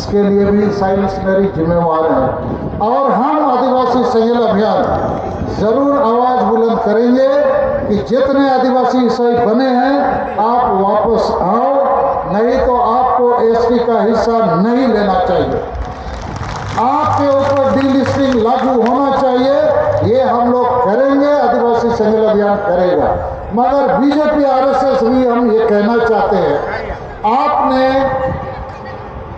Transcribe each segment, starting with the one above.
इसके लिए भी साइंस मेरी जिम्मेवार है। और हम आदिवासी संगील अभियान ज़रूर आवाज़ बुलंद करेंगे कि जितने आदिवासी ईसाई बने हैं आप वापस आओ, नहीं तो आपको एसटी का हिस्सा नहीं लेना चाहिए। आपके ऊपर डीलिस्टिंग लागू होना चाहिए। ये हम लोग करेंगे, आदिवासी संगील अभियान करेगा। मगर बीजेपी आरएसएस भी हम ये कहना चाहते हैं, आपने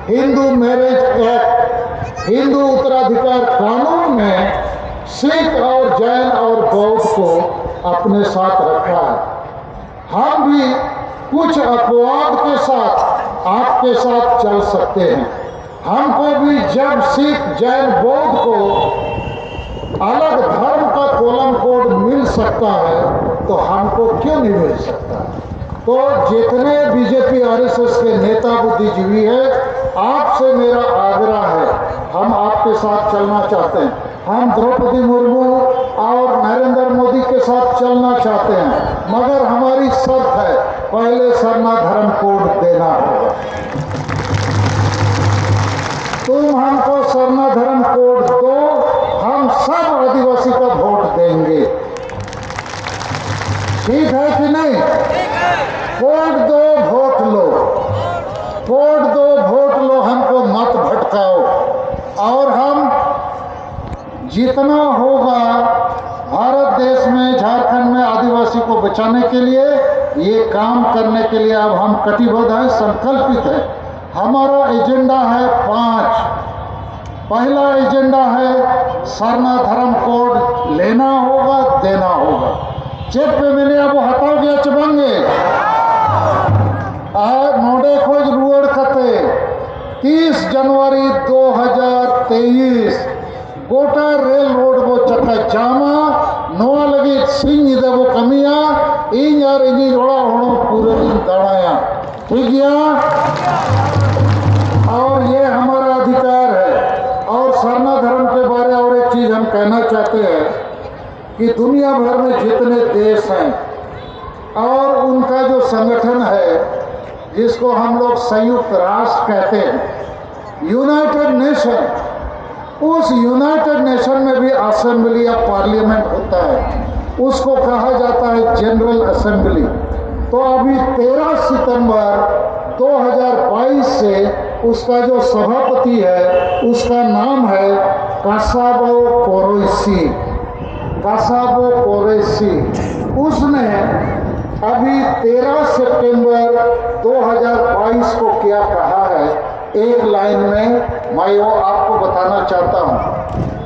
हिंदू मैरिज एक्ट, हिंदू उत्तराधिकार कानून में सिख और जैन और बौद्ध को अपने साथ रखा है। हम भी कुछ अपवाद के साथ आपके साथ चल सकते हैं। हमको भी जब सिख जैन बौद्ध को अलग धर्म का कोलम कोड मिल सकता है तो हमको क्यों नहीं मिल सकता। तो जितने बीजेपी आरएसएस के नेता बुद्धिजीवी है, आपसे मेरा आग्रह है, हम आपके साथ चलना चाहते हैं। हम द्रौपदी मुर्मू और नरेंद्र मोदी के साथ चलना चाहते हैं, मगर हमारी शर्त है पहले सरना धर्म कोड देना होगा। तुम हमको सरना धर्म कोड दो, हम सब आदिवासी का वोट देंगे। ठीक है कि नहीं? कोड दो, वोट लो, कोड दो, वोट लो, हमको मत भटकाओ। और हम जितना होगा भारत देश में, झारखंड में आदिवासी को बचाने के लिए, ये काम करने के लिए अब हम कटिबद्ध हैं, संकल्पित है। हमारा एजेंडा है 5। पहला एजेंडा है सरना धर्म कोड लेना होगा, देना होगा। चेक पे मैंने अब हटाओ गया चबंगे नोडे खोज रुअड़ कते 30 जनवरी 2023 गोटा रेल रोड वो चक्का जामा नोआ लगी सिंह दे वो कमिया इन यार इन्हीं जोड़ा होड़ो पूरे दिन दौड़ाया। ठीक है, और ये हमारा अधिकार है। और सरना धर्म के बारे और एक चीज हम कहना चाहते हैं कि दुनिया भर में जितने देश हैं और उनका जो संगठन है जिसको हम लोग संयुक्त राष्ट्र कहते हैं, यूनाइटेड नेशन, उस यूनाइटेड नेशन में भी असेंबली या पार्लियामेंट होता है, उसको कहा जाता है जनरल असेंबली। तो अभी 13 सितंबर 2022 से उसका जो सभापति है उसका नाम है कासाबो कोरोइसी, कासाबो कोरोइसी। उसने अभी 13 सितंबर 2022 को क्या कहा है, एक लाइन में मैं वो आपको बताना चाहता हूँ।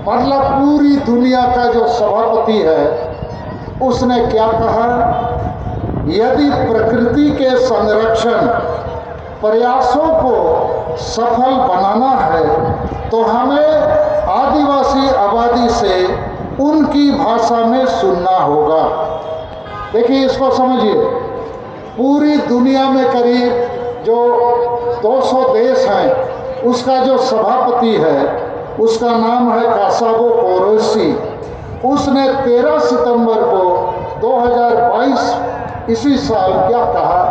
मतलब पूरी दुनिया का जो सभापति है उसने क्या कहा, यदि प्रकृति के संरक्षण प्रयासों को सफल बनाना है तो हमें आदिवासी आबादी से उनकी भाषा में सुनना होगा। देखिए इसको समझिए, पूरी दुनिया में करीब जो 200 देश हैं उसका जो सभापति है उसका नाम है कासाबो कोरोइसी। उसने 13 सितंबर को 2022 इसी साल क्या कहा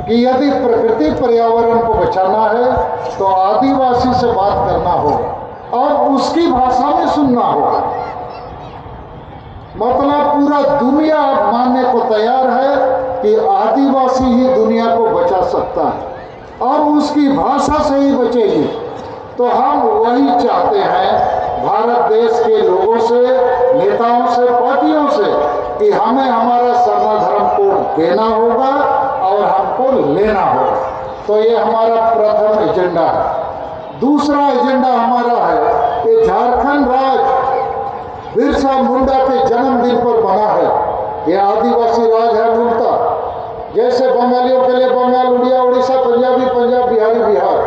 कि यदि प्रकृति पर्यावरण को बचाना है तो आदिवासी से बात करना होगा और उसकी भाषा में सुनना होगा। मतलब पूरा दुनिया अब मानने को तैयार है कि आदिवासी ही दुनिया को बचा सकता है और उसकी भाषा से ही बचेगी। तो हम वही चाहते हैं भारत देश के लोगों से, नेताओं से, पार्टियों से कि हमें हमारा सरना धर्म कोड देना होगा और हमको लेना होगा। तो ये हमारा प्रथम एजेंडा है। दूसरा एजेंडा हमारा है कि झारखंड राज्य बिरसा मुंडा के जन्मदिन पर बना है। ये आदिवासी राज है मूलतः, जैसे बंगालियों के लिए बंगाल, उड़िया उड़ीसा, पंजाबी पंजाब, बिहारी बिहार,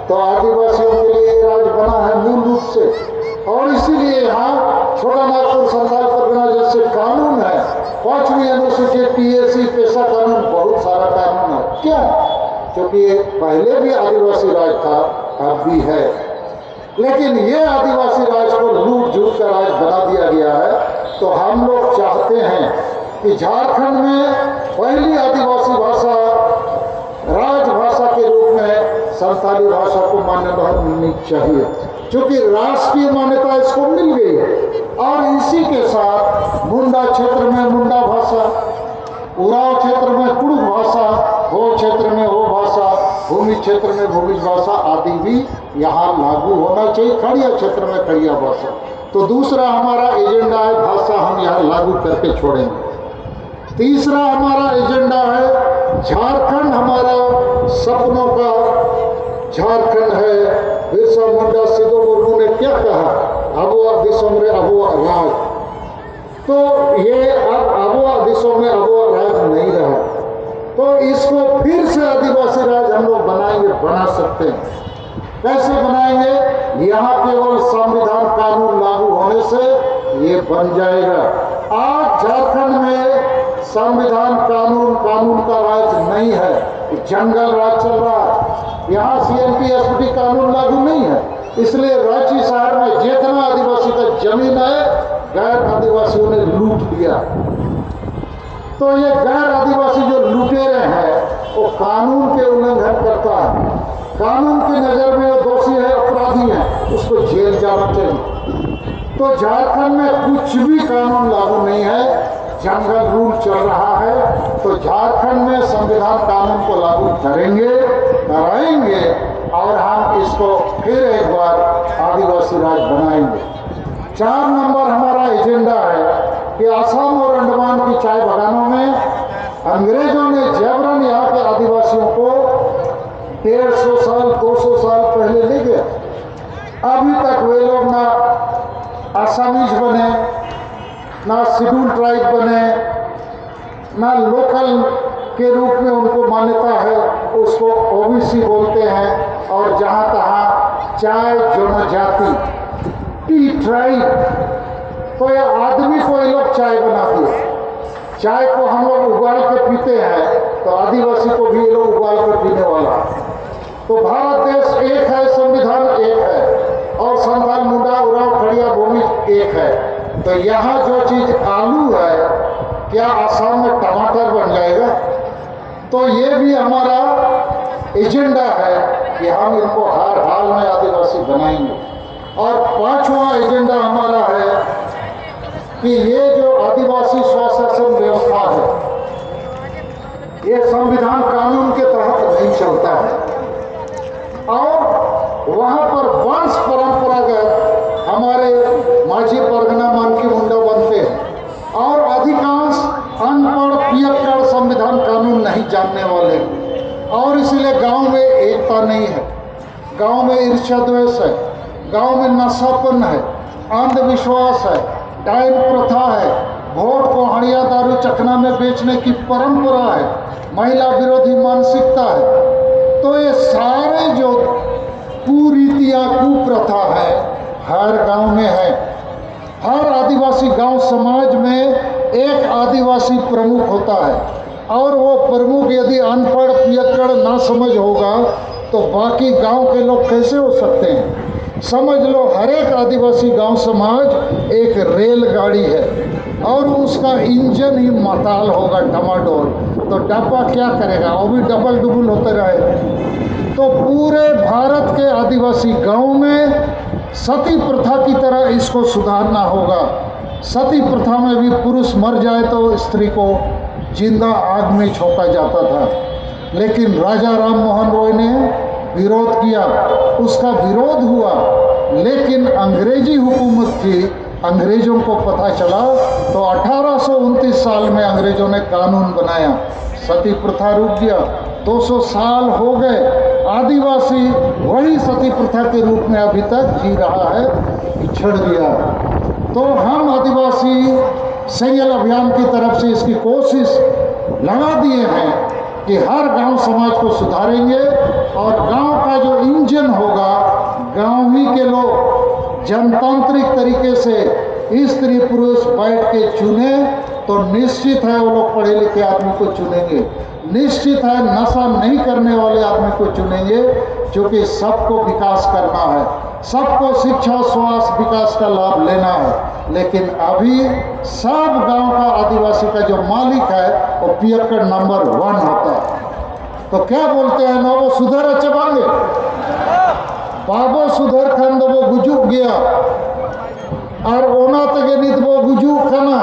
तो आदिवासियों के लिए ये राज बना है मूल रूप से। और इसीलिए यहाँ छोटा नागपुर संथाल परगना जैसे कानून है, 5वीं अनुसूची, टीएसी, पेशा कानून, बहुत सारा कानून है। क्यों? क्योंकि ये पहले भी आदिवासी राज था, अब भी है, लेकिन ये आदिवासी राज को लूट झूठ का राज बना दिया गया है। तो हम लोग चाहते हैं कि झारखंड में पहली आदिवासी भाषा राजभाषा के रूप में संथाली भाषा को मान्यता मिलनी चाहिए, क्योंकि राष्ट्रीय मान्यता इसको मिल गई है। और इसी के साथ मुंडा क्षेत्र में मुंडा भाषा, उराव क्षेत्र में कुड़ुक भाषा, हो क्षेत्र में हो भाषा, भूमि क्षेत्र में भूमिज भाषा आदि भी यहाँ लागू होना चाहिए, खड़िया क्षेत्र में खड़िया भाषा। तो दूसरा हमारा एजेंडा है भाषा हम यहाँ लागू करके छोड़ेंगे। तीसरा हमारा एजेंडा है झारखंड हमारा सपनों का झारखंड है। बिरसा मुंडा सिद्धू मुर्मू ने क्या कहा, अबुआ दिसों में अबुआ राज। तो ये अब अबुआ दिसों में अबुआ राज नहीं रहा, तो इसको फिर से आदिवासी राज हम लोग बनाएंगे, बना सकते हैं। कैसे बनाएंगे? यहाँ केवल संविधान कानून लागू होने से ये बन जाएगा। आज झारखंड में संविधान कानून का राज नहीं है, जंगल राज चल रहा है। यहाँ CNP SPD कानून लागू नहीं है, इसलिए रांची शहर में जितना आदिवासी का जमीन है गैर आदिवासियों ने लूट लिया। तो ये गैर आदिवासी जो लुटेरे हैं वो कानून के उल्लंघन करता है, कानून की नजर में वो दोषी है, अपराधी है, उसको जेल जाना चाहिए। तो झारखंड में कुछ भी कानून लागू नहीं है, जंगल रूल चल रहा है। तो झारखंड में संविधान कानून को लागू करेंगे, कराएंगे और हम इसको फिर एक बार आदिवासी राज बनाएंगे। 4 नंबर हमारा एजेंडा है कि असम और अंडमान की चाय बागानों में अंग्रेजों ने जबरन यहाँ के आदिवासियों को 150 साल 200 साल पहले ले गए। अभी तक वे लोग ना आसामीज बने, ना शेड्यूल ट्राइब बने, ना लोकल के रूप में उनको मान्यता है, उसको OBC बोलते हैं। और जहाँ तहाँ चाय जनजाति, टी ट्राइब, तो ये आदमी को ये लोग चाय बना दिए। चाय को हम लोग उबाल के पीते हैं, तो आदिवासी को भी ये लोग उबाल कर पीने वाला। तो भारत देश एक है, संविधान एक है और संथाल मुंडा उराव खड़िया भूमि एक है। तो यहाँ जो चीज आलू है, क्या आसाम में टमाटर बन जाएगा? तो ये भी हमारा एजेंडा है कि हम इनको हर हाल में आदिवासी बनाएंगे। और 5वां एजेंडा हमारा है कि ये जो आदिवासी स्वशासन व्यवस्था है, ये संविधान कानून के तहत नहीं चलता है और वहाँ पर वंश परंपरागत हमारे माझी परगना मानकी मुंडा बनते हैं और अधिकांश अनपढ़ पियक्कड़ संविधान कानून नहीं जानने वाले, और इसलिए गांव में एकता नहीं है, गांव में ईर्ष्या द्वेष है, गांव में नशापन है, अंधविश्वास है, डायन प्रथा है, वोट को हड़िया दारू चखना में बेचने की परंपरा है, महिला विरोधी मानसिकता है। तो ये सारे जो कुरीतियाँ कुप्रथा है हर गांव में है। हर आदिवासी गांव समाज में एक आदिवासी प्रमुख होता है और वो प्रमुख यदि अनपढ़ पियक्कड़ ना समझ होगा तो बाकी गांव के लोग कैसे हो सकते हैं? समझ लो हर एक आदिवासी गांव समाज एक रेलगाड़ी है और उसका इंजन ही मताल होगा डमाडोल, तो डब्बा क्या करेगा? वो भी डबल डुबल होते रहे। तो पूरे भारत के आदिवासी गांव में सती प्रथा की तरह इसको सुधारना होगा। सती प्रथा में भी पुरुष मर जाए तो स्त्री को जिंदा आग में झोंका जाता था, लेकिन राजा राम मोहन रॉय ने विरोध किया, उसका विरोध हुआ, लेकिन अंग्रेजी हुकूमत थी, अंग्रेजों को पता चला तो 1829 साल में अंग्रेजों ने कानून बनाया, सती प्रथा रुक गया। 200 साल हो गए, आदिवासी वही सती प्रथा के रूप में अभी तक जी रहा है, पिछड़ गया। तो हम आदिवासी संयम अभियान की तरफ से इसकी कोशिश लगा दिए हैं कि हर गांव समाज को सुधारेंगे और गांव का जो इंजन होगा गांव ही के लोग जनतांत्रिक तरीके से स्त्री पुरुष बैठ के चुने तो निश्चित है वो लोग पढ़े लिखे आदमी को चुनेंगे, निश्चित है नशा नहीं करने वाले आदमी को चुनेंगे, क्योंकि सबको विकास करना है, सबको शिक्षा स्वास्थ्य विकास का लाभ लेना है। लेकिन अभी सब गांव का आदिवासी का जो मालिक है वो पियक्कड़ नंबर 1 होता है। तो क्या बोलते हैं ना, वो सुधर चबाएंगे। गया और ओना तक नित वो बुझू खाना।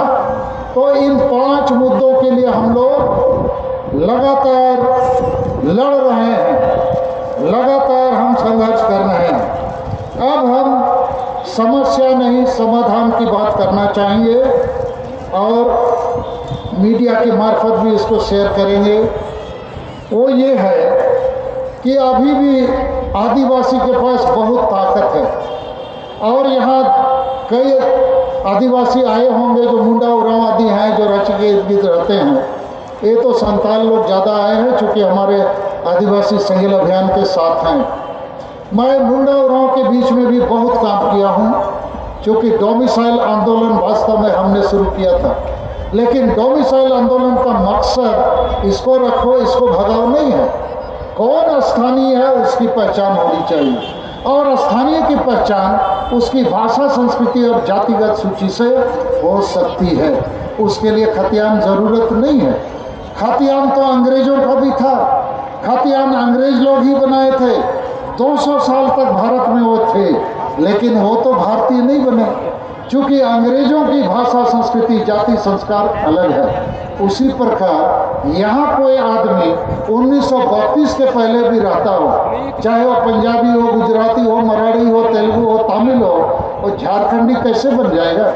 तो इन 5 मुद्दों के लिए हम लोग लगातार लड़ रहे हैं, लगातार हम संघर्ष कर रहे हैं। अब हम समस्या नहीं समाधान की बात करना चाहेंगे और मीडिया के मार्फत भी इसको शेयर करेंगे। वो ये है कि अभी भी आदिवासी के पास बहुत ताकत है और यहाँ कई आदिवासी आए होंगे जो मुंडा उरांव आदि हैं जो राज्य के इर्द गिर्द रहते हैं। ये तो संताल लोग ज़्यादा आए हैं चूँकि हमारे आदिवासी संगील अभियान के साथ हैं। मैं मुंडा उरांव के बीच में भी बहुत काम किया हूँ क्योंकि डोमिसाइल आंदोलन वास्तव में हमने शुरू किया था, लेकिन डोमिसाइल आंदोलन का मकसद इसको रखो इसको भगाओ नहीं है। कौन स्थानीय है उसकी पहचान होनी चाहिए और स्थानीय की पहचान उसकी भाषा संस्कृति और जातिगत सूची से हो सकती है। उसके लिए खतियान ज़रूरत नहीं है। खतियान तो अंग्रेज़ों का भी था, खतियान अंग्रेज लोग ही बनाए थे। 200 साल तक भारत में वो थे, लेकिन वो तो भारतीय नहीं बने क्योंकि अंग्रेजों की भाषा संस्कृति जाति संस्कार अलग है। उसी प्रकार यहाँ कोई आदमी 1932 के पहले भी रहता हो, चाहे वो पंजाबी हो, गुजराती हो, मराठी हो, तेलुगु हो, तमिल हो, और झारखंडी कैसे बन जाएगा?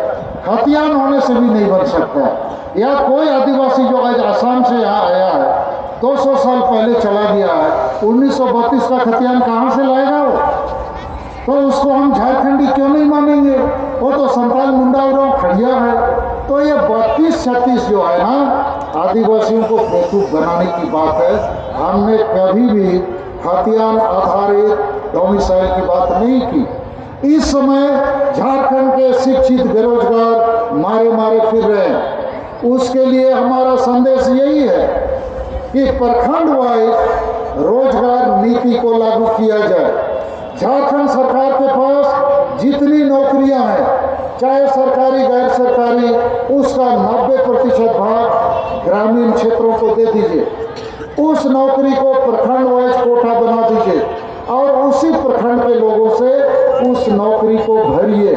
खतियान होने से भी नहीं बन सकता। या कोई आदिवासी जो आज आसाम से यहाँ आया है 200 साल पहले चला गया है, 1932 का खतियान कहाँ से लाएगा वो? तो उसको हम झारखंडी क्यों नहीं मानेंगे? वो तो संताल मुंडा उरांव खड़िया है। तो ये 32-36 जो है ना आदिवासियों को बेवकूफ बनाने की बात है। हमने कभी भी खतियान आधारित डोमिसाइल की बात नहीं की। इस समय झारखंड के शिक्षित बेरोजगार मारे मारे फिर रहे हैं। उसके लिए हमारा संदेश यही है कि प्रखंड वाइज रोजगार नीति को लागू किया जाए। झारखंड सरकार के पास जितनी नौकरियां हैं, चाहे सरकारी गैर सरकारी, उसका 90% भाग ग्रामीण क्षेत्रों को दे दीजिए। उस नौकरी को प्रखंड वाइज कोटा बना दीजिए और उसी प्रखंड के लोगों से उस नौकरी को भरिए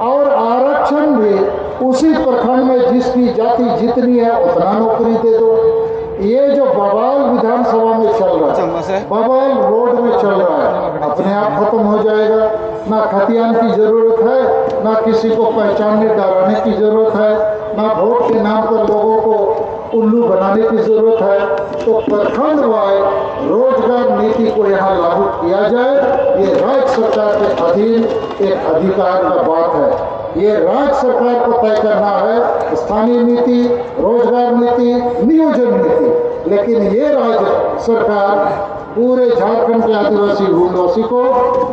और आरक्षण भी उसी प्रखंड में जिसकी जाति जितनी है उतना नौकरी दे दो। ये जो बवाल विधानसभा में चल रहा है, बवाल रोड में चल रहा है, अपने आप खत्म हो जाएगा। ना खतियान की जरूरत है, ना किसी को पहचानने डराने की जरूरत है, ना वोट के नाम पर लोगों को उल्लू बनाने की जरूरत है। तो प्रखंड वाइज रोजगार नीति को यहाँ लागू किया जाए। ये राज्य सरकार के अधीन एक अधिकार का बात है। ये राज्य सरकार को तय करना है स्थानीय नीति, रोजगार नीति, नियोजन नीति। लेकिन ये राज्य सरकार पूरे झारखंड के आदिवासी भूलवासी को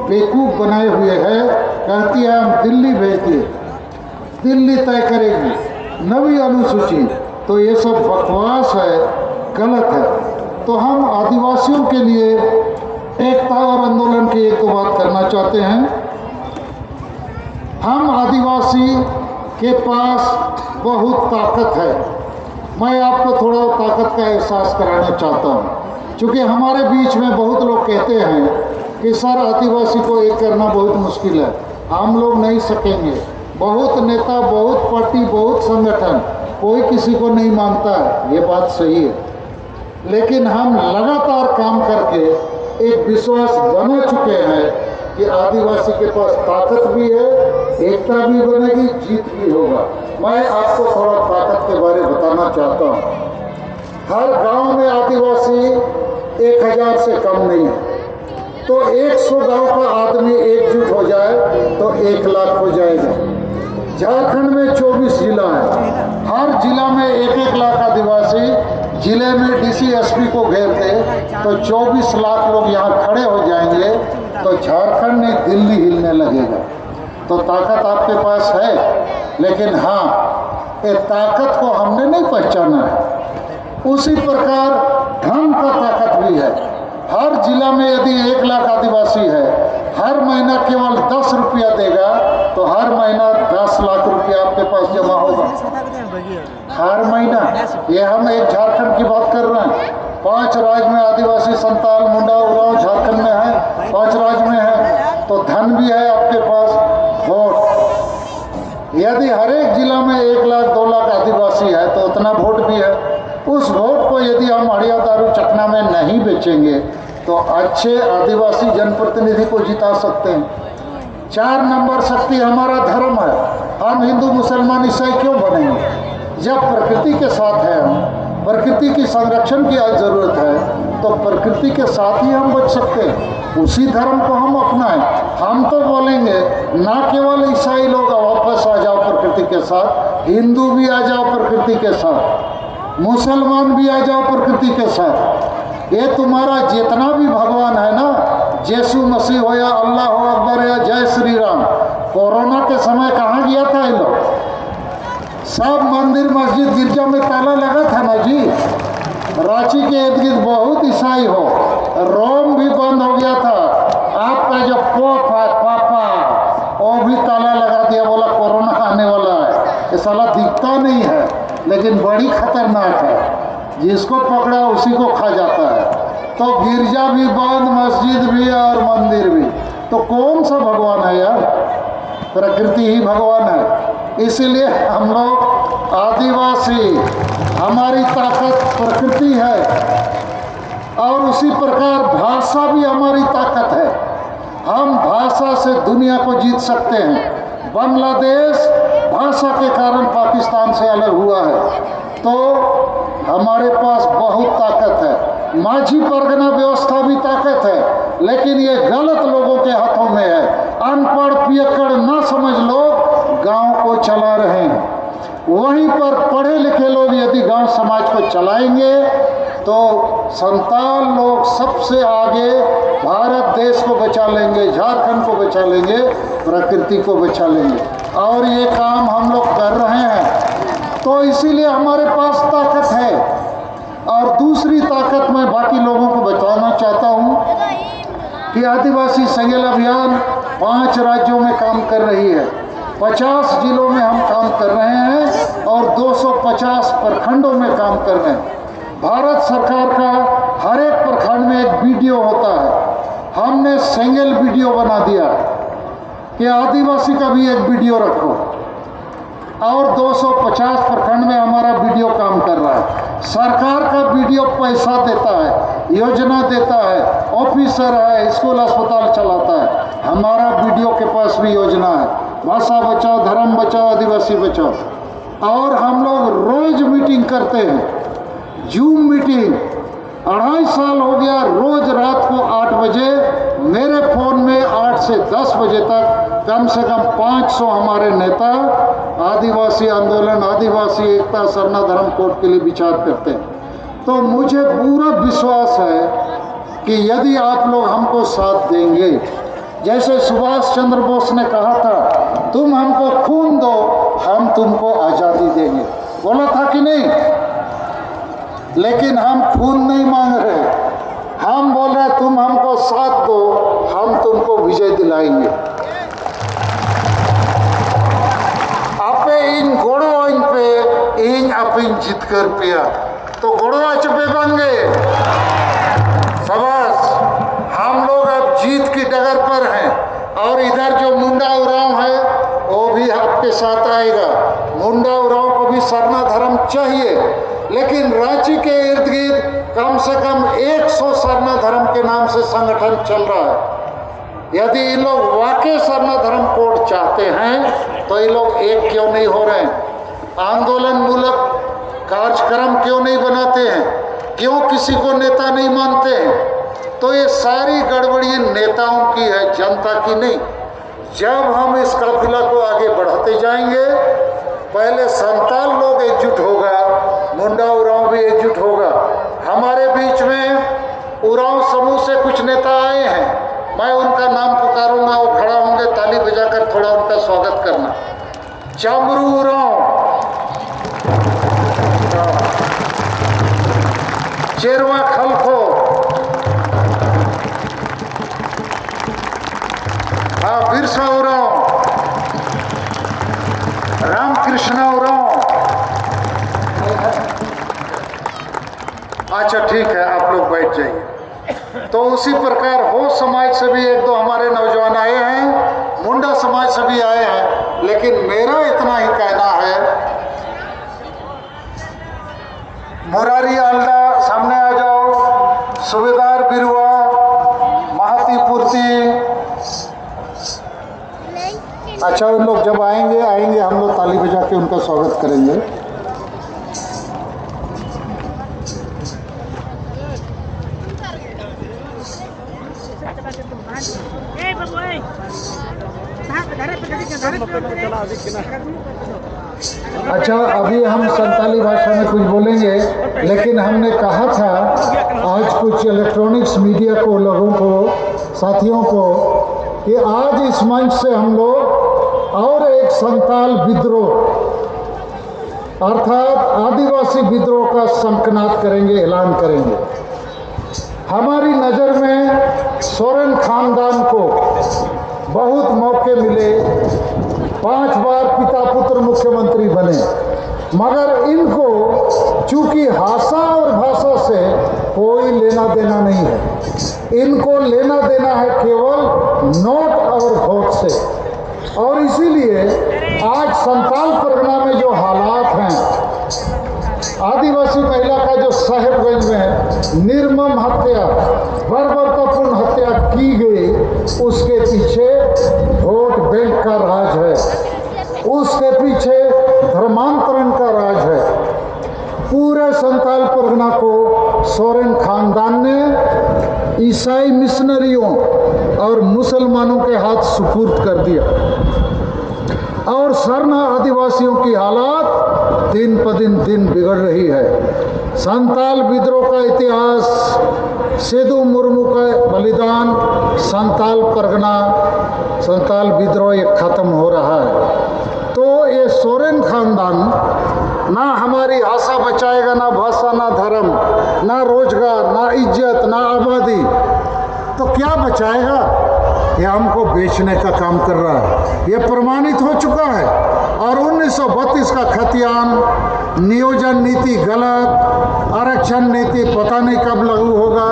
बेवकूफ बनाए हुए है। कहती है हम दिल्ली भेज दिए, दिल्ली तय करेगी नवी अनुसूची। तो ये सब बकवास है, गलत है। तो हम आदिवासियों के लिए एकता और आंदोलन की एक तो बात करना चाहते हैं। हम आदिवासी के पास बहुत ताकत है। मैं आपको थोड़ा ताकत का एहसास कराना चाहता हूँ क्योंकि हमारे बीच में बहुत लोग कहते हैं कि सर आदिवासी को एक करना बहुत मुश्किल है, हम लोग नहीं सकेंगे। बहुत नेता, बहुत पार्टी, बहुत संगठन, कोई किसी को नहीं मानता है, ये बात सही है। लेकिन हम लगातार काम करके एक विश्वास बना चुके हैं कि आदिवासी के पास ताकत भी है, एकता भी बनेगी, जीत भी होगा। मैं आपको थोड़ा ताकत के बारे में बताना चाहता हूँ। हर गांव में आदिवासी 1000 से कम नहीं है। तो 100 गांव का आदमी एकजुट हो जाए तो 1 लाख हो जाएगा। झारखंड में 24 जिला है, हर जिला में 1-1 लाख आदिवासी जिले में डीसी एसपी को घेरते तो 24 लाख लोग यहाँ खड़े हो जाएंगे तो झारखंड में दिल्ली हिलने लगेगा। तो ताकत आपके पास है, लेकिन हाँ ये ताकत को हमने नहीं पहचाना है। उसी प्रकार धन का ताकत भी है। हर जिला में यदि 1 लाख आदिवासी है, हर महीना केवल 10 रुपया देगा तो हर महीना 10 लाख रुपया आपके पास जमा होगा हर महीना। ये हम एक झारखंड की बात कर रहे हैं। 5 राज्य में आदिवासी संताल मुंडा उरांव झारखंड में है, 5 राज्य में है। तो धन भी है आपके पास, यदि हर एक जिला में 1 लाख 2 लाख आदिवासी है तो उतना वोट भी है। उस वोट को यदि हम हड़िया दारू चखना में नहीं बेचेंगे तो अच्छे आदिवासी जनप्रतिनिधि को जिता सकते हैं। 4 नंबर शक्ति हमारा धर्म है। हम हिंदू मुसलमान ईसाई क्यों बनेंगे जब प्रकृति के साथ है? हम प्रकृति की संरक्षण की जरूरत है तो प्रकृति के साथ ही हम बच सकते हैं। उसी धर्म को हम अपनाएं। हम तो बोलेंगे ना केवल ईसाई लोग वापस आ जाओ प्रकृति के साथ, हिंदू भी आ जाओ प्रकृति के साथ, मुसलमान भी आ जाओ प्रकृति के साथ। ये तुम्हारा जितना भी भगवान है ना, यीशु मसीह हो या अल्लाह हो अकबर या जय श्री राम, कोरोना के समय कहाँ गया था ये लोग? सब मंदिर मस्जिद गिरजा में ताला लगा था ना जी। रांची के इर्द गिर्द बहुत ईसाई हो, रोम भी बंद हो गया था। आपका जो पोप है पापा, वो भी ताला लगा दिया, बोला कोरोना आने वाला है। ये साला दिखता नहीं है लेकिन बड़ी खतरनाक है, जिसको पकड़ा उसी को खा जाता है। तो गिरजा भी बंद, मस्जिद भी और मंदिर भी। तो कौन सा भगवान है यार? प्रकृति ही भगवान है। इसीलिए हम लोग आदिवासी, हमारी ताकत प्रकृति है और उसी प्रकार भाषा भी हमारी ताकत है। हम भाषा से दुनिया को जीत सकते हैं। बांग्लादेश भाषा के कारण पाकिस्तान से अलग हुआ है, तो हमारे पास बहुत ताकत है। माझी परगना व्यवस्था भी ताकत है, लेकिन ये गलत लोगों के हाथों में है। अनपढ़ पियक्कड़ ना समझ लोग गांव को चला रहे हैं। वहीं पर पढ़े लिखे लोग यदि गांव समाज को चलाएंगे तो संताल लोग सबसे आगे भारत देश को बचा लेंगे, झारखंड को बचा लेंगे, प्रकृति को बचा लेंगे। और ये काम हम लोग कर रहे हैं, तो इसीलिए हमारे पास ताकत है। और दूसरी ताकत मैं बाकी लोगों को बताना चाहता हूँ कि आदिवासी संगेल अभियान 5 राज्यों में काम कर रही है, 50 जिलों में हम काम कर रहे हैं और 250 प्रखंडों में काम कर रहे हैं। भारत सरकार का हर एक प्रखंड में एक वीडियो होता है। हमने सिंगल वीडियो बना दिया कि आदिवासी का भी एक वीडियो रखो, और 250 प्रखंड में हमारा वीडियो काम कर रहा है। सरकार का वीडियो पैसा देता है, योजना देता है, ऑफिसर है, स्कूल अस्पताल चलाता है। हमारा वीडियो के पास भी योजना है, भाषा बचाओ, धर्म बचाओ, आदिवासी बचाओ। और हम लोग रोज मीटिंग करते हैं, जूम मीटिंग। 2.5 साल हो गया, रोज रात को 8 बजे मेरे फ़ोन में 8 से 10 बजे तक कम से कम 500 हमारे नेता आदिवासी आंदोलन, आदिवासी एकता, सरना धर्म कोड के लिए विचार करते हैं। तो मुझे पूरा विश्वास है कि यदि आप लोग हमको साथ देंगे, जैसे सुभाष चंद्र बोस ने कहा था, तुम हमको खून दो, हम तुमको आज़ादी देंगे, बोला था कि नहीं? लेकिन हम खून नहीं मांग रहे, हम बोल रहे तुम हमको साथ दो, हम तुमको विजय दिलाएंगे। आपे इन गोड़ो इन पे इन अपिन जीत कर पिया, तो गोड़ो चुपे बन गए। शाबाश, हम लोग अब जीत की डगर पर हैं। और इधर जो मुंडा उरांव है वो भी आपके साथ आएगा। मुंडा उरांव को भी सरना धर्म चाहिए, लेकिन रांची के इर्द गिर्द कम से कम 100 सरना धर्म के नाम से संगठन चल रहा है। यदि ये लोग वाकई सरना धर्म कोड चाहते हैं तो ये लोग एक क्यों नहीं हो रहे हैं? आंदोलन मूलक कार्यक्रम क्यों नहीं बनाते हैं? क्यों किसी को नेता नहीं मानते हैं? तो ये सारी गड़बड़ी नेताओं की है, जनता की नहीं। जब हम इस काफिला को आगे बढ़ाते जाएंगे, पहले संताल लोग एकजुट होगा, मुंडा उरांव भी एकजुट होगा। हमारे बीच में उरांव समूह से कुछ नेता आए हैं, मैं उनका नाम पुकारूंगा, वो खड़ा होंगे, ताली बजाकर थोड़ा उनका स्वागत करना। चमरू उरांव, चेरवा खलखो, बिरसा उरांव, रामकृष्ण उरांव। अच्छा ठीक है, आप लोग बैठ जाइए। तो उसी प्रकार हो समाज से भी 1-2 हमारे नौजवान आए हैं, मुंडा समाज से भी आए हैं, लेकिन लेकिन मेरा इतना ही कहना है, मुरारी आल्डा सामने आ जाओ, सुबेदार बिरुआ, महाती पूर्ति। अच्छा, उन लोग जब आएंगे हम लोग ताली बजा के उनका स्वागत करेंगे। अच्छा, अभी हम संताली भाषा में कुछ बोलेंगे, लेकिन हमने कहा था आज कुछ इलेक्ट्रॉनिक्स मीडिया को, लोगों को, साथियों को, कि आज इस मंच से हम लोग और एक संताल विद्रोह अर्थात आदिवासी विद्रोह का शंखनाद करेंगे, ऐलान करेंगे। हमारी नज़र में सोरेन खानदान को बहुत मौके मिले, 5 बार पिता पुत्र मुख्यमंत्री बने, मगर इनको चूंकि भाषा और भाषा से कोई लेना देना नहीं है, इनको लेना देना है केवल नोट और वोट से। और इसीलिए आज संताल परगना में जो हालात हैं, आदिवासी महिला का जो साहेबगंज में निर्मम हत्या, बर्बरतापूर्ण हत्या की गई, उसके पीछे वोट बैंक का राज है, उसके पीछे धर्मांतरण का राज है। पूरे संताल परगना को सोरेन खानदान ने ईसाई मिशनरियों और मुसलमानों के हाथ सुपुर्द कर दिया और सरना आदिवासियों की हालात दिन ब दिन बिगड़ रही है। संताल विद्रोह का इतिहास, सेदू मुर्मू का बलिदान, संताल परगना, संताल विद्रोह ये खत्म हो रहा है। तो ये सोरेन खानदान ना हमारी आशा बचाएगा, ना भाषा, ना धर्म, ना रोजगार, ना इज्जत, ना आबादी, तो क्या बचाएगा? ये हमको बेचने का काम कर रहा है, ये प्रमाणित हो चुका है। और 1932 का खतियान, नियोजन नीति गलत, आरक्षण नीति पता नहीं कब लागू होगा,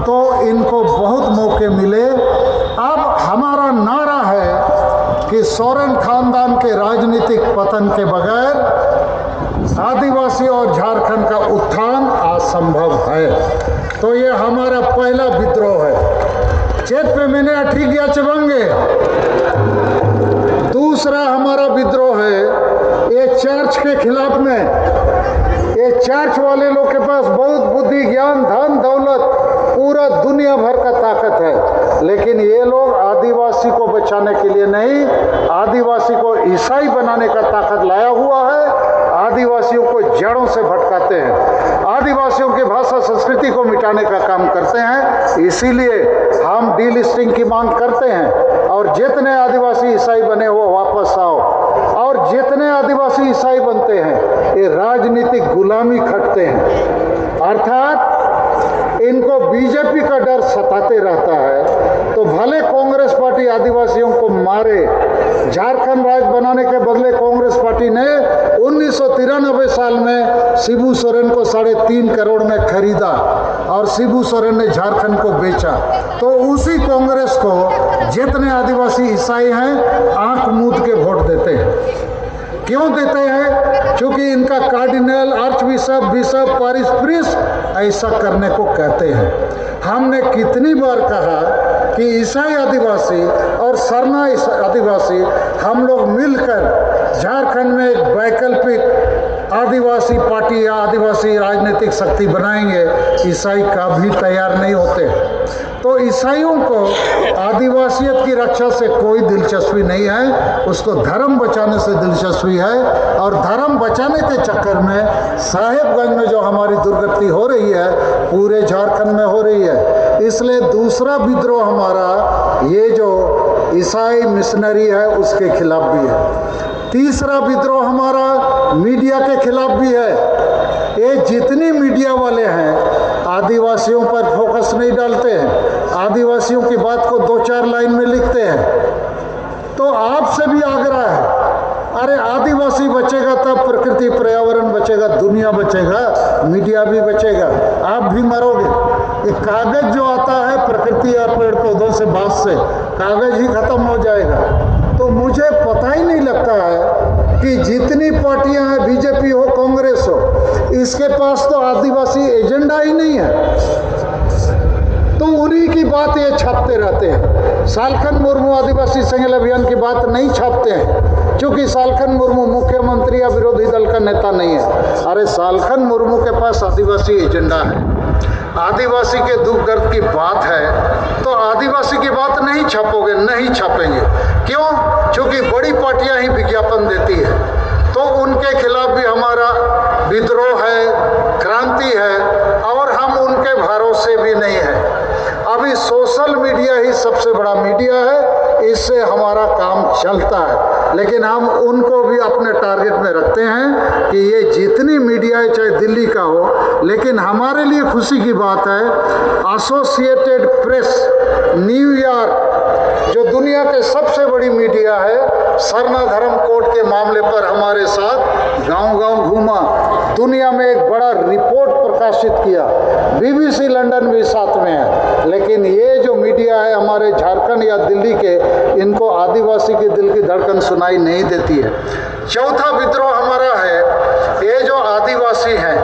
तो इनको बहुत मौके मिले। अब हमारा नारा है कि सोरेन खानदान के राजनीतिक पतन के बगैर आदिवासी और झारखंड का उत्थान असंभव है। तो ये हमारा पहला विद्रोह है। चेत पे मैंने ठीक गया चबंगे। दूसरा हमारा विद्रोह है ये चर्च के खिलाफ में। ये चर्च वाले लोग के पास बहुत बुद्धि, ज्ञान, धन, दौलत, पूरा दुनिया भर का ताकत है, लेकिन ये लोग आदिवासी को बचाने के लिए नहीं, आदिवासी को ईसाई बनाने का ताकत लाया हुआ है। आदिवासियों को जड़ों से भटकाते हैं, आदिवासियों की भाषा संस्कृति को मिटाने का काम करते हैं। इसीलिए हम डीलिस्टिंग की मांग करते हैं और जितने आदिवासी ईसाई बने वो वापस आओ। और जितने आदिवासी ईसाई बनते हैं ये राजनीतिक गुलामी खटते हैं, अर्थात इनको बीजेपी का डर सताते रहता है। तो भले कांग्रेस पार्टी आदिवासियों को मारे, झारखंड राज्य बनाने के बदले कांग्रेस पार्टी ने 1993 साल में शिबू सोरेन को 3.5 करोड़ में खरीदा और शिबू सोरेन ने झारखंड को बेचा। तो उसी कांग्रेस को जितने आदिवासी ईसाई हैं आंख मूंद के वोट देते हैं। क्यों देते हैं? क्योंकि इनका कार्डिनल, आर्च बिशप, पारिश प्रीस्ट ऐसा करने को कहते हैं। हमने कितनी बार कहा कि ईसाई आदिवासी और सरना आदिवासी हम लोग मिलकर झारखंड में एक वैकल्पिक आदिवासी पार्टी या आदिवासी राजनीतिक शक्ति बनाएंगे। ईसाई कभी तैयार नहीं होते। तो ईसाइयों को आदिवासियत की रक्षा से कोई दिलचस्पी नहीं है, उसको धर्म बचाने से दिलचस्पी है। और धर्म बचाने के चक्कर में साहेबगंज में जो हमारी दुर्गति हो रही है पूरे झारखंड में हो रही है। इसलिए दूसरा विद्रोह हमारा ये जो ईसाई मिशनरी है उसके खिलाफ भी है। तीसरा विद्रोह हमारा मीडिया के खिलाफ भी है। ये जितनी मीडिया वाले हैं आदिवासियों पर फोकस नहीं डालते हैं, आदिवासियों की बात को 2-4 लाइन में लिखते हैं। तो आपसे भी आग्रह है, अरे आदिवासी बचेगा तब प्रकृति पर्यावरण बचेगा, दुनिया बचेगा, मीडिया भी बचेगा, आप भी मरोगे। ये कागज जो आता है प्रकृति और पेड़ पौधों से, बांस से, कागज ही खत्म हो जाएगा। तो तो मुझे पता ही नहीं लगता है कि जितनी पार्टियां हैं, बीजेपी हो कांग्रेस हो, इसके पास तो आदिवासी एजेंडा ही नहीं है। तो उन्हीं की बात ये छापते रहते हैं। सालखन मुर्मू आदिवासी संगठन अभियान की बात नहीं छापते हैं क्योंकि सालखन मुर्मू मुख्यमंत्री या विरोधी दल का नेता नहीं है। अरे सालखन मुर्मू के पास आदिवासी एजेंडा है, आदिवासी के दुख दर्द की बात है, तो आदिवासी की बात नहीं छापोगे, नहीं छापेंगे। क्यों? क्योंकि बड़ी पार्टियां ही विज्ञापन देती है, तो उनके खिलाफ भी हमारा विद्रोह है, क्रांति है, और हम उनके भरोसे भी नहीं है। अभी सोशल मीडिया ही सबसे बड़ा मीडिया है, इससे हमारा काम चलता है, लेकिन हम उनको भी अपने टारगेट में रखते हैं कि ये जितनी मीडिया है, चाहे दिल्ली का हो, लेकिन हमारे लिए खुशी की बात है एसोसिएटेड प्रेस न्यूयॉर्क, जो दुनिया के सबसे बड़ी मीडिया है, सरना धर्म कोड के मामले पर हमारे साथ गांव-गांव घूमा, दुनिया में एक बड़ा रिपोर्ट प्रकाशित किया, बीबीसी लंदन भी साथ में है। लेकिन ये जो मीडिया है हमारे झारखंड या दिल्ली के, इनको आदिवासी के दिल की धड़कन सुनाई नहीं देती है। चौथा विद्रोह हमारा है ये जो आदिवासी हैं।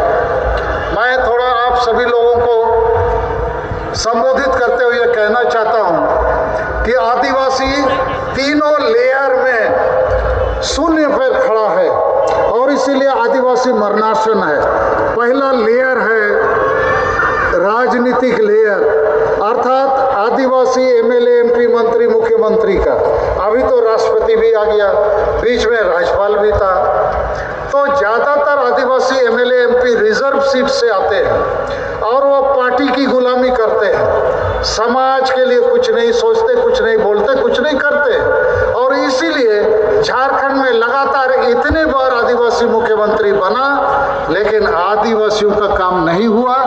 मैं थोड़ा आप सभी लोगों को संबोधित करते हुए कहना चाहता हूं कि आदिवासी तीनों लेयर में शून्य पर खड़ा है और इसीलिए आदिवासी मरणासन है। पहला लेयर है राजनीतिक लेयर, अर्थात आदिवासी एमएलए, एमपी, मंत्री, मुख्यमंत्री का। अभी तो राष्ट्रपति भी आ गया, बीच में राज्यपाल भी था। तो ज्यादातर आदिवासी एमएलए, एमपी रिजर्व सीट से आते हैं और वो पार्टी की गुलामी करते हैं, समाज के लिए कुछ नहीं सोचते, कुछ नहीं बोलते, कुछ नहीं करते। और इसीलिए झारखंड में लगातार इतने बार आदिवासी मुख्यमंत्री बना, लेकिन आदिवासियों का काम नहीं हुआ,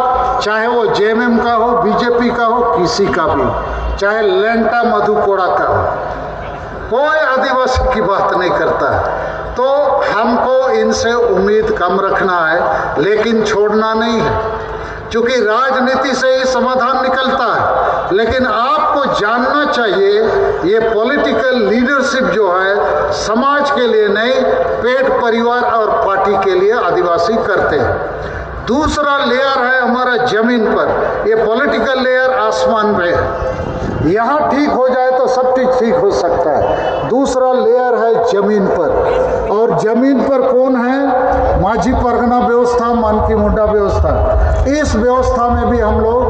चाहे वो जेएमएम का हो, बीजेपी का हो, किसी का भी, चाहे लेंटा मधु कोड़ा का हो, कोई आदिवासी की बात नहीं करता है। तो हमको इनसे उम्मीद कम रखना है, लेकिन छोड़ना नहीं है, क्योंकि राजनीति से ही समाधान निकलता है। लेकिन आपको जानना चाहिए ये पॉलिटिकल लीडरशिप जो है समाज के लिए नहीं, पेट, परिवार और पार्टी के लिए आदिवासी करते हैं। दूसरा लेयर है हमारा जमीन पर, ये पॉलिटिकल लेयर आसमान पे है, यहाँ ठीक हो जाए तो सब ठीक हो सकता है। दूसरा लेयर है जमीन पर, और जमीन पर कौन है? माझी परगना व्यवस्था, मानकी मुंडा व्यवस्था। इस व्यवस्था में भी हम लोग,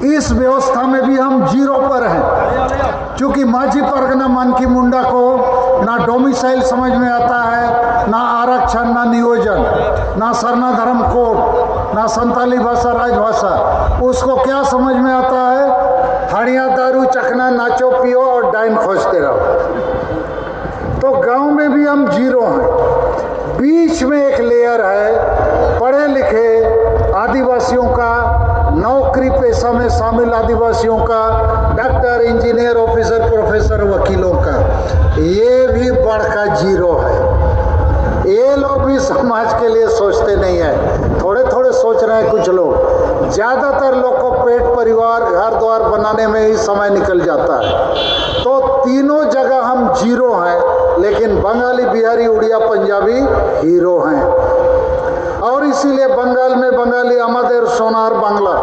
इस व्यवस्था में भी हम जीरो पर हैं, क्योंकि माझी परगना, मानकी मुंडा को ना डोमिसाइल समझ में आता है, ना आरक्षण, ना नियोजन, ना सरना धर्म कोड, ना संताली भाषा राजभाषा। उसको क्या समझ में आता है? हड़िया, दारू, चखना, नाचो, पियो और डाइन खोजते रहो। तो गांव में भी हम जीरो हैं। बीच में एक लेयर है पढ़े लिखे आदिवासियों का, नौकरी पेशा में शामिल आदिवासियों का, डॉक्टर, इंजीनियर, ऑफिसर, प्रोफेसर, वकीलों का। ये भी बढ़कर जीरो है। ये लोग भी समाज के लिए सोचते नहीं है, थोड़े थोड़े सोच रहे हैं कुछ लोग। ज़्यादातर लोग को पेट, परिवार, घर द्वार बनाने में ही समय निकल जाता है। तो तीनों जगह हम जीरो हैं, लेकिन बंगाली, बिहारी, उड़िया, पंजाबी हीरो हैं। और इसीलिए बंगाल में बंगाली, আমাদের সোনার বাংলা।